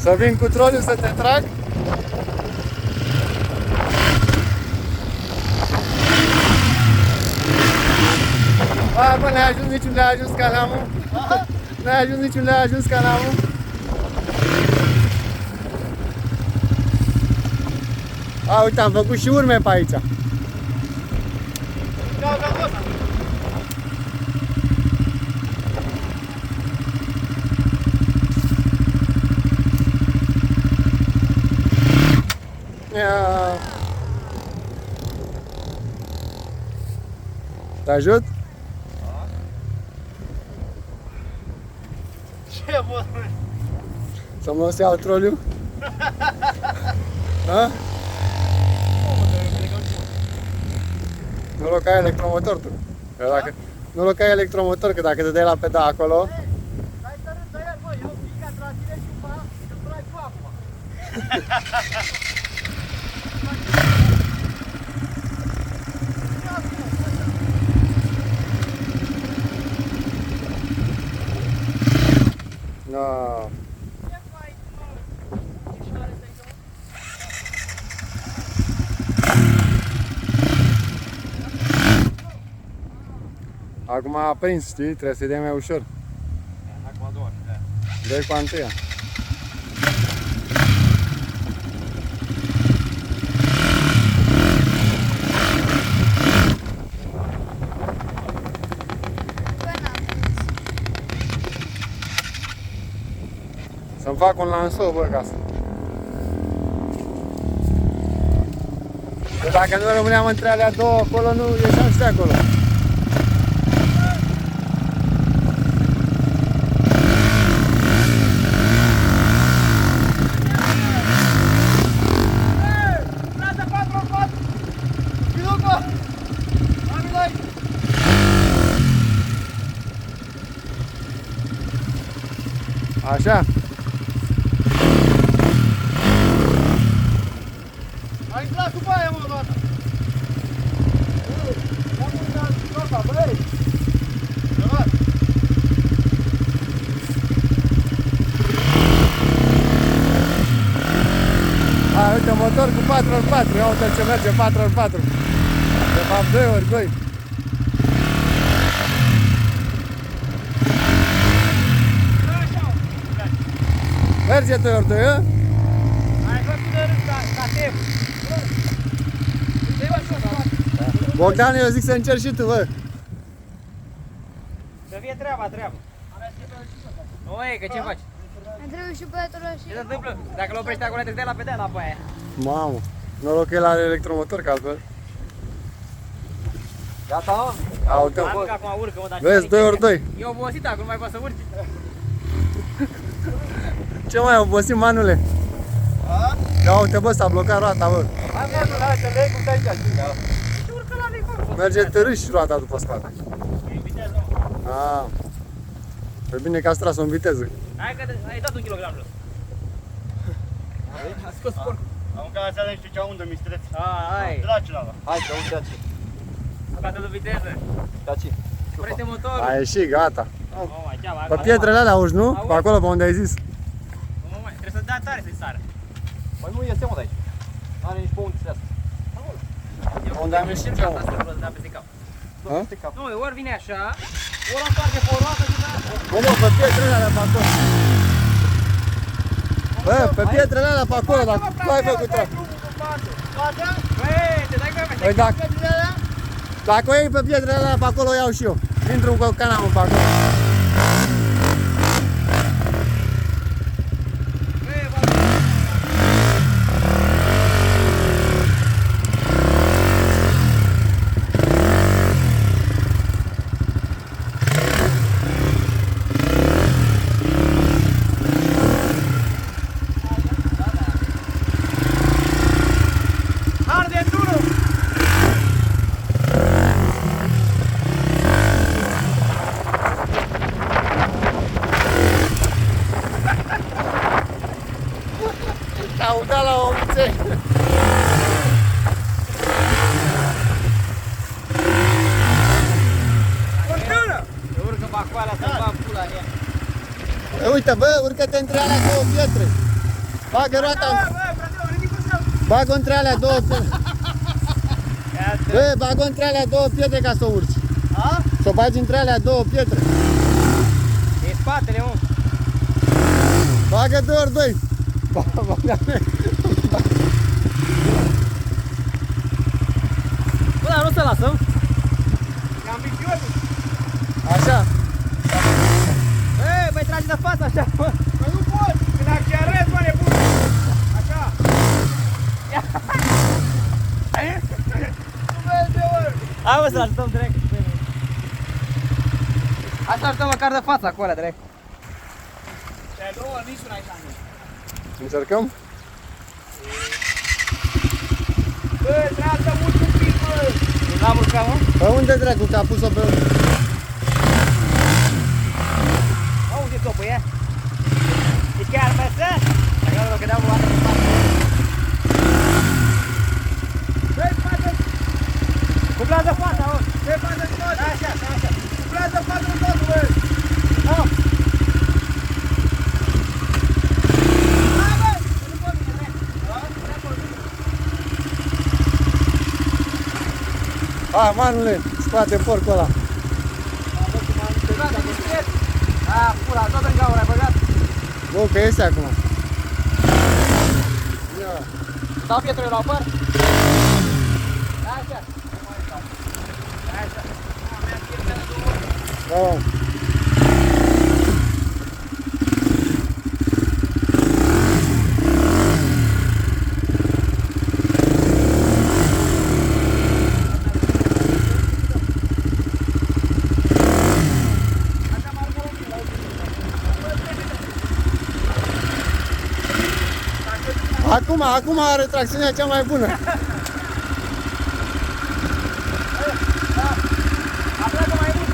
Să vin cu troliul să te trag? A, bă, n-ai ajuns niciunde a ajuns canamul. N-ai ajuns niciunde a ajuns canamul. A, uite, am făcut și urme pe aici. Ia. Te ajut? Ce bă? Să mă iau troliul? Ha? Noroc că ai electromotor tu. Că dacă, noroc că ai electromotor, că dacă te dai la pedal acolo... Hai să râd de el, bă, eu pic ca tratire și îl trag cu acum. No. Acum a prins, știi? Trebuie să-i dai mai ușor. Acum a doua, da. Dă-i cu a întâia. Să-mi fac un lansou, bă, acasă. Că dacă nu rămâneam între alea două acolo, nu ieșeam și de acolo. Așa? Ai intrat cu baia, mă, toată! Am uitat toată, băi! Ceva! A, uite, motor cu 4x4, ia uite ce merge 4x4. De fapt 2x2. Merge 2x2, a? Ai făcut de râs ca tep! Bogdan, eu zic să încerci și tu, bă. Să fie treaba. Nu, e, că ce faci? Îmi trebuie și băiatul ăla și... Ce se întâmplă? Dacă l-oprești acolo, trebuie să dai la pedala pe aia. Mamă, noroc că el are electromotor, că altfel. Gata, mă? Aute, Am că acum urcă, mă, dar... vezi, 2x2. E obosit acum, nu mai poate să urci. Ce mai ai obosit, manule? Ia uite, bă, s-a blocat roata, bă. Hai, mă, hai, să vei cum stai aici. Ce urcă la mine, mă? Merge târâși roata după spate. Ah. Păi bine că a tras-o în viteză. Hai că ai dat 1 kilogram jos. A scos porcul. Am mâncat la seara niște ceaundă mistreț. Hai. Dracul ăla. Hai, că uite aici. Scoate de viteză. Daci. Oprește motorul. A ieșit, gata. Oh, mai ceava. Pe pietrele alea auzi, nu? Pe acolo, pe unde ai zis. Nu, mai, trebuie să dea tare să-i sară. Păi nu iese, mă, de aici. N-are nici pe unde să iasă. Unde am ieșit eu? Asta să dea peste cap. Ha? Nu, ori vine așa, ori întoarce pe o roată și da. Bă, mă, pe pietrele alea pe acolo. Bă, pe pietrele alea pe acolo, dacă tu ai făcut treaba. Băi, te dai cu Păi dacă o iei pe pietrele alea pe acolo, o iau și eu. Intru cu canamul pe acolo. Au dat la omuței. Urcă pe acolo, să-mi bag pula în ea. Uite, bă, urcă-te între alea două pietre. Bagă roata. Bagă între alea două pietre. Bă, bagă între alea două pietre ca să o urci. A? Să o bagi între alea două pietre. E spatele, mă. Bagă 2 ori 2. Bă, dar nu se lasă. E ambițios. Așa. Ei, băi, trage de față așa, mă. Bă, nu pot. Când accelerezi, mă, nebun. Așa. Hai, mă, să-l ajutăm direct. Așa ajutăm măcar de față acolo, direct. Cele două, niciuna aici. Încercăm? Bă, trează mult un pic, bă. N-am urcat, mă? Pe unde dracu că a pus-o pe... Unde e topul, e? E chiar pe să? Dacă nu, că dau o dată pe față. Băi, față! Cuplează fața, mă! Băi, față tot! Așa, așa! Cuplează față tot, băi! No! Hai, băi! Nu pot bine, băi! Hai, manule, scoate porcul ăla. A, pula, tot în gaură ai băgat? Nu, că este acum. Dau pietrele la păr? Așa. Așa. Mi-a pietrele două. Da. Acum are tracțiunea cea mai bună. Apleacă mai mult.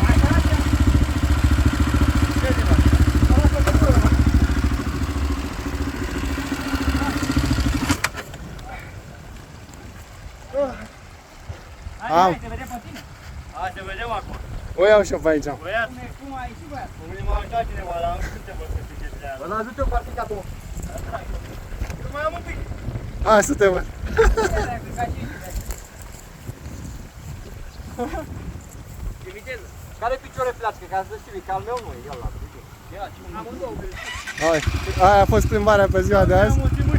Așa, așa. Hai, te vedem pe tine. Hai să vedem acum. O iau și-o pe aici. Băiat, Cum ai ieșit, băiat? unde m-a uitat cineva, dar nu știu ce vă să ziceți de asta. Bă, ajută un partic acum. Nu mai am un pic. Hai să te văd. E viteză. Care picioare plațcă, ca să știi, că al meu nu e, ia-l la. Amândouă. Hai. Aia a fost plimbarea pe ziua de azi. Am mulțumit.